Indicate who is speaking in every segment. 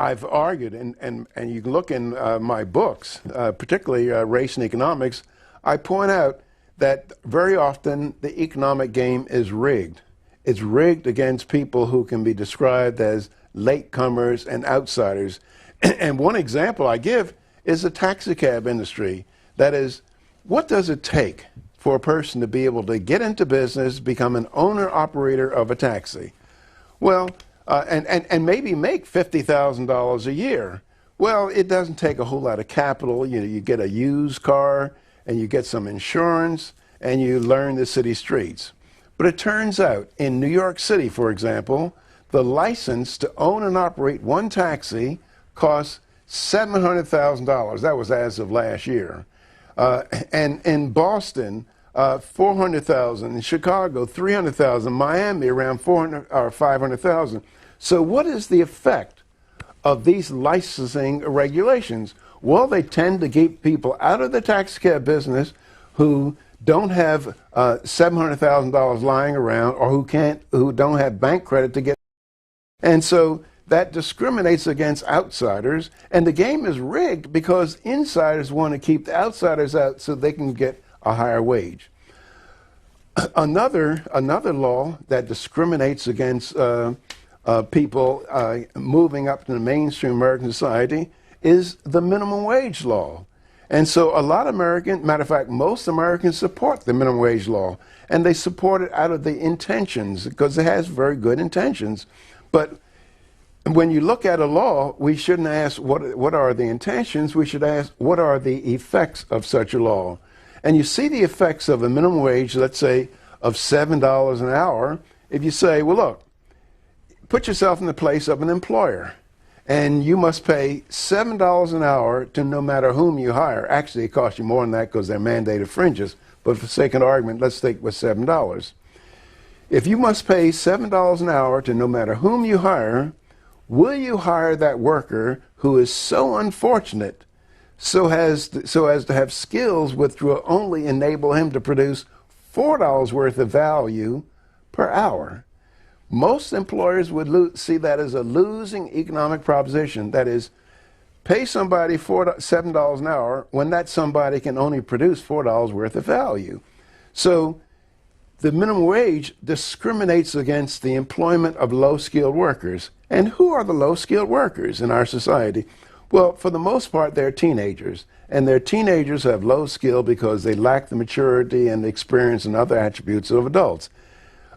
Speaker 1: I've argued, and you can look in my books, particularly Race and Economics, I point out that very often the economic game is rigged. It's rigged against people who can be described as latecomers and outsiders. And one example I give is the taxi cab industry. That is, what does it take for a person to be able to get into business, become an owner-operator of a taxi? Well, and maybe make $50,000 a year. Well, it doesn't take a whole lot of capital. You get a used car, and you get some insurance, and you learn the city streets. But it turns out, in New York City, for example, the license to own and operate one taxi costs $700,000. That was as of last year. And in Boston, $400,000. In Chicago, $300,000. Miami, around $400,000 or $500,000. So what is the effect of these licensing regulations? Well, they tend to keep people out of the taxi cab business who don't have $700,000 lying around, or who don't have bank credit to get. And so that discriminates against outsiders, and the game is rigged because insiders want to keep the outsiders out so they can get a higher wage. Another law that discriminates against people moving up to the mainstream American society is the minimum wage law. And so a lot of Americans, matter of fact, most Americans support the minimum wage law, and they support it out of the intentions, because it has very good intentions. But when you look at a law, we shouldn't ask what are the intentions, we should ask what are the effects of such a law. And you see the effects of a minimum wage, let's say, of $7 an hour, if you say, well, look, put yourself in the place of an employer, and you must pay $7 an hour to no matter whom you hire. Actually, it costs you more than that because they're mandated fringes, but for sake of argument, let's stick with $7. If you must pay $7 an hour to no matter whom you hire, will you hire that worker who is so unfortunate so as to have skills which will only enable him to produce $4 worth of value per hour? Most employers would see that as a losing economic proposition. That is, pay somebody $7 an hour when that somebody can only produce $4 worth of value. So the minimum wage discriminates against the employment of low-skilled workers. And who are the low-skilled workers in our society? Well, for the most part, they're teenagers. And they're teenagers who have low skill because they lack the maturity and the experience and other attributes of adults.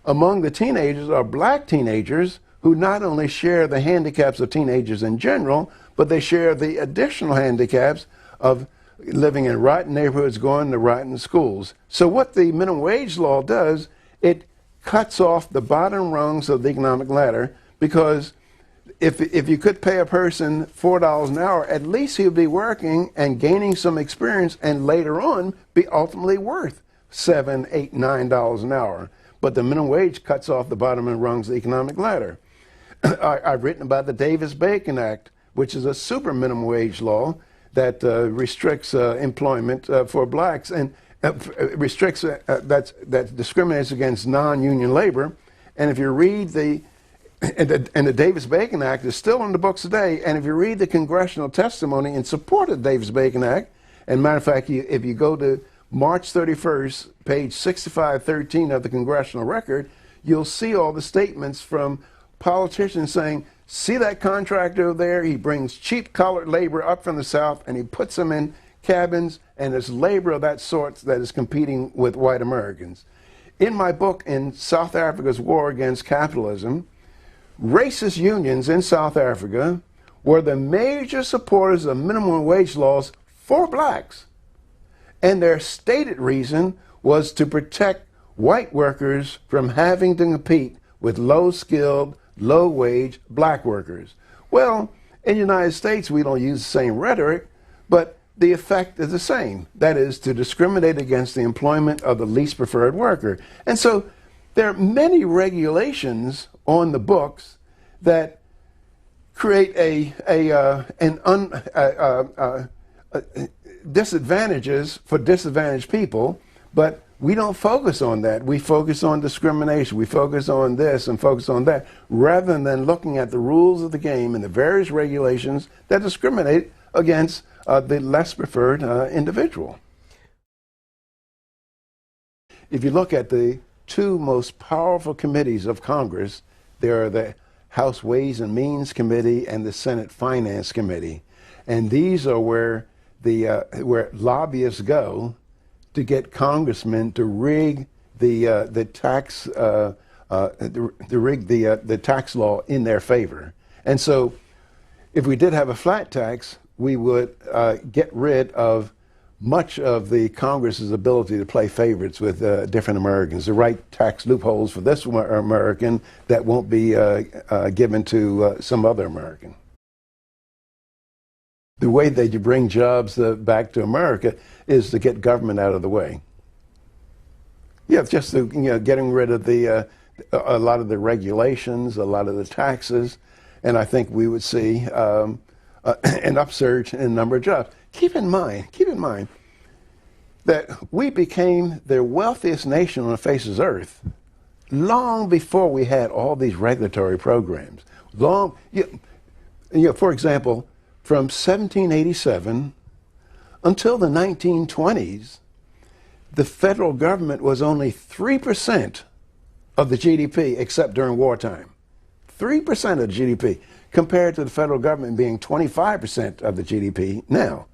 Speaker 1: Among the teenagers are black teenagers who not only share the handicaps of teenagers in general, but they share the additional handicaps of living in rotten neighborhoods, going to rotten schools. So what the minimum wage law does, it cuts off the bottom rungs of the economic ladder, because if you could pay a person $4 an hour, at least he'll be working and gaining some experience, and later on be ultimately worth $7, $8, $9 an hour. But the minimum wage cuts off the bottom rungs of the economic ladder. I've written about the Davis-Bacon Act, which is a super minimum wage law that restricts employment for blacks, and restricts that discriminates against non-union labor. And if you read the Davis-Bacon Act is still in the books today, and if you read the congressional testimony in support of the Davis-Bacon Act, and matter of fact, if you go to March 31st, page 6513 of the congressional record, you'll see all the statements from politicians saying, see that contractor over there? He brings cheap colored labor up from the South, and he puts them in cabins, and it's labor of that sort that is competing with white Americans. In my book, In South Africa's War Against Capitalism, racist unions in South Africa were the major supporters of minimum wage laws for blacks. And their stated reason was to protect white workers from having to compete with low-skilled, low-wage black workers. Well, in the United States, we don't use the same rhetoric, but the effect is the same. That is, to discriminate against the employment of the least preferred worker. And so there are many regulations on the books that create disadvantages for disadvantaged people, but we don't focus on that. We focus on discrimination. We focus on this and focus on that, rather than looking at the rules of the game and the various regulations that discriminate against the less preferred individual. If you look at the two most powerful committees of Congress, there are the House Ways and Means Committee and the Senate Finance Committee. And these are where lobbyists go to get congressmen to rig the tax law in their favor. And so, if we did have a flat tax, we would get rid of much of the Congress's ability to play favorites with different Americans, to write tax loopholes for this American that won't be given to some other American. The way that you bring jobs back to America is to get government out of the way. Yeah, just getting rid of a lot of the regulations, a lot of the taxes, and I think we would see an upsurge in the number of jobs. Keep in mind that we became the wealthiest nation on the face of Earth long before we had all these regulatory programs. For example, from 1787 until the 1920s, the federal government was only 3% of the GDP, except during wartime. 3% of the GDP, compared to the federal government being 25% of the GDP now.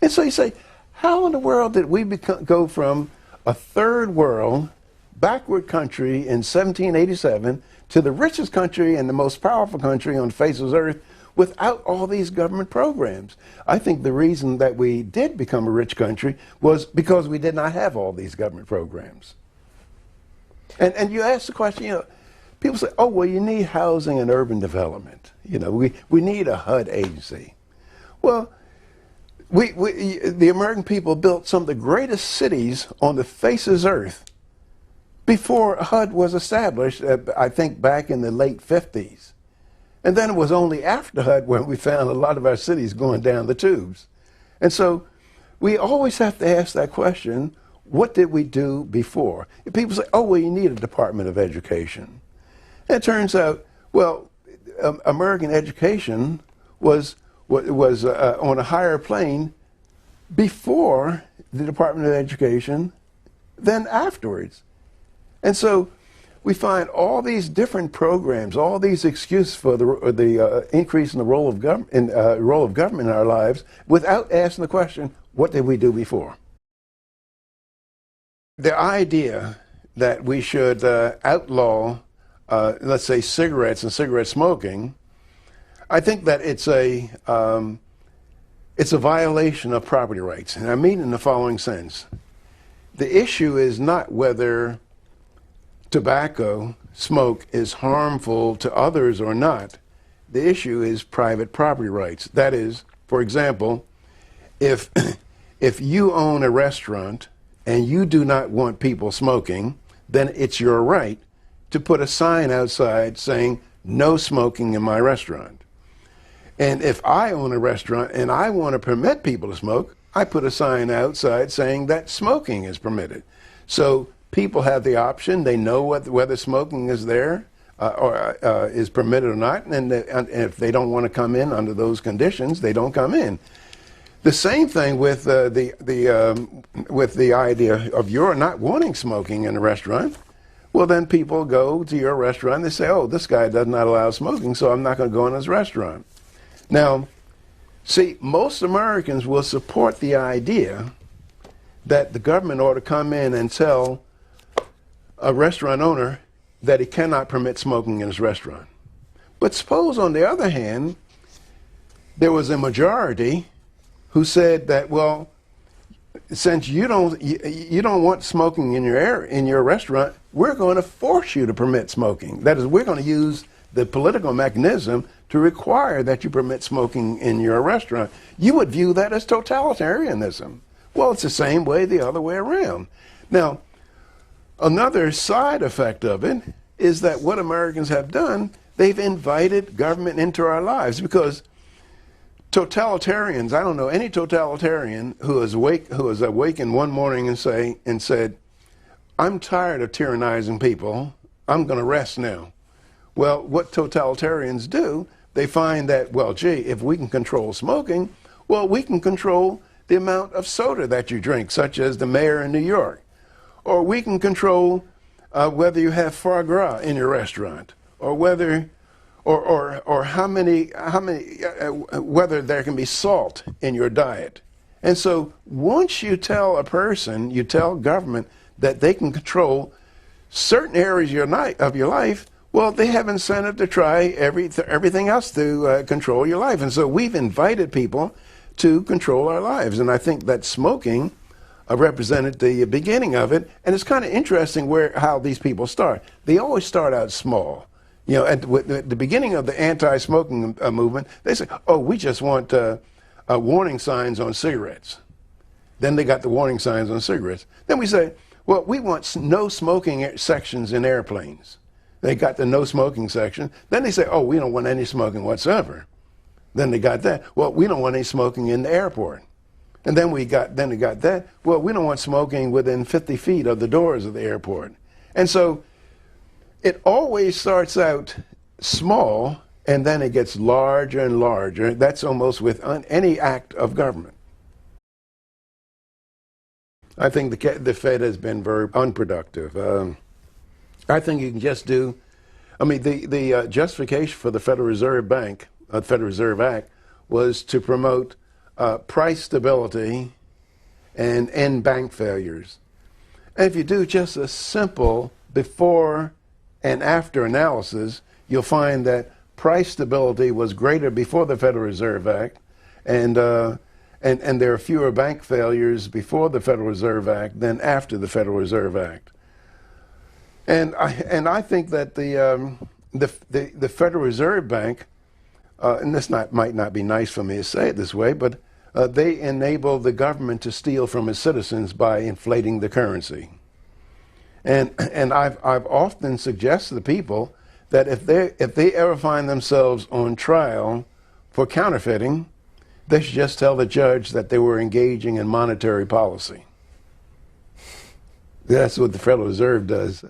Speaker 1: And so you say, how in the world did we go from a third world, backward country in 1787 to the richest country and the most powerful country on the face of the earth without all these government programs? I think the reason that we did become a rich country was because we did not have all these government programs. And you ask the question, people say, oh, well, you need housing and urban development. We need a HUD agency. Well, the American people built some of the greatest cities on the face of the earth before HUD was established, I think back in the late 50s. And then it was only after HUD when we found a lot of our cities going down the tubes. And so we always have to ask that question, what did we do before? If people say, oh, well, you need a Department of Education. And it turns out, well, American education was on a higher plane before the Department of Education than afterwards. And so we find all these different programs, all these excuses for the increase in the role of government in our lives without asking the question, what did we do before? The idea that we should outlaw, let's say, cigarettes and cigarette smoking, I think that it's a violation of property rights. And I mean in the following sense. The issue is not whether tobacco smoke is harmful to others or not. The issue is private property rights. That is, for example, if you own a restaurant and you do not want people smoking, then it's your right to put a sign outside saying, no smoking in my restaurant. And if I own a restaurant and I want to permit people to smoke, I put a sign outside saying that smoking is permitted. So people have the option. They know whether smoking is there or is permitted or not. And if they don't want to come in under those conditions, they don't come in. The same thing with the idea of your not wanting smoking in a restaurant. Well, then people go to your restaurant and they say, oh, this guy does not allow smoking, so I'm not going to go in his restaurant. Now, see, most Americans will support the idea that the government ought to come in and tell a restaurant owner that he cannot permit smoking in his restaurant. But suppose, on the other hand, there was a majority who said that, well, since you don't want smoking in your restaurant, we're going to force you to permit smoking. That is, we're going to use the political mechanism to require that you permit smoking in your restaurant. You would view that as totalitarianism. Well, it's the same way the other way around. Now, another side effect of it is that what Americans have done, they've invited government into our lives, because totalitarians, I don't know any totalitarian who is awakened one morning and said, I'm tired of tyrannizing people. I'm going to rest now. Well, what totalitarians do, they find that, well, gee, if we can control smoking, well, we can control the amount of soda that you drink, such as the mayor in New York. Or we can control whether you have foie gras in your restaurant, or whether, or how many, whether there can be salt in your diet. And so once you tell a person, you tell government that they can control certain areas of your life, well, they have incentive to try everything else to control your life. And so we've invited people to control our lives. And I think that smoking represented the beginning of it. And it's kind of interesting how these people start. They always start out small. You know, at the beginning of the anti-smoking movement, they say, oh, we just want warning signs on cigarettes. Then they got the warning signs on cigarettes. Then we say, well, we want no smoking sections in airplanes. They got the no smoking section. Then they say, oh, we don't want any smoking whatsoever. Then they got that. Well, we don't want any smoking in the airport. And then they got that. Well, we don't want smoking within 50 feet of the doors of the airport. And so it always starts out small, and then it gets larger and larger. That's almost with any act of government. I think the Fed has been very unproductive. I think you can just do, I mean, the justification for the Federal Reserve Bank, Federal Reserve Act, was to promote price stability and end bank failures. And if you do just a simple before and after analysis, you'll find that price stability was greater before the Federal Reserve Act, and there are fewer bank failures before the Federal Reserve Act than after the Federal Reserve Act. And I think that the Federal Reserve Bank, and this might not be nice for me to say it this way, but they enable the government to steal from its citizens by inflating the currency. And I've often suggested to people that if they ever find themselves on trial for counterfeiting, they should just tell the judge that they were engaging in monetary policy. That's what the Federal Reserve does.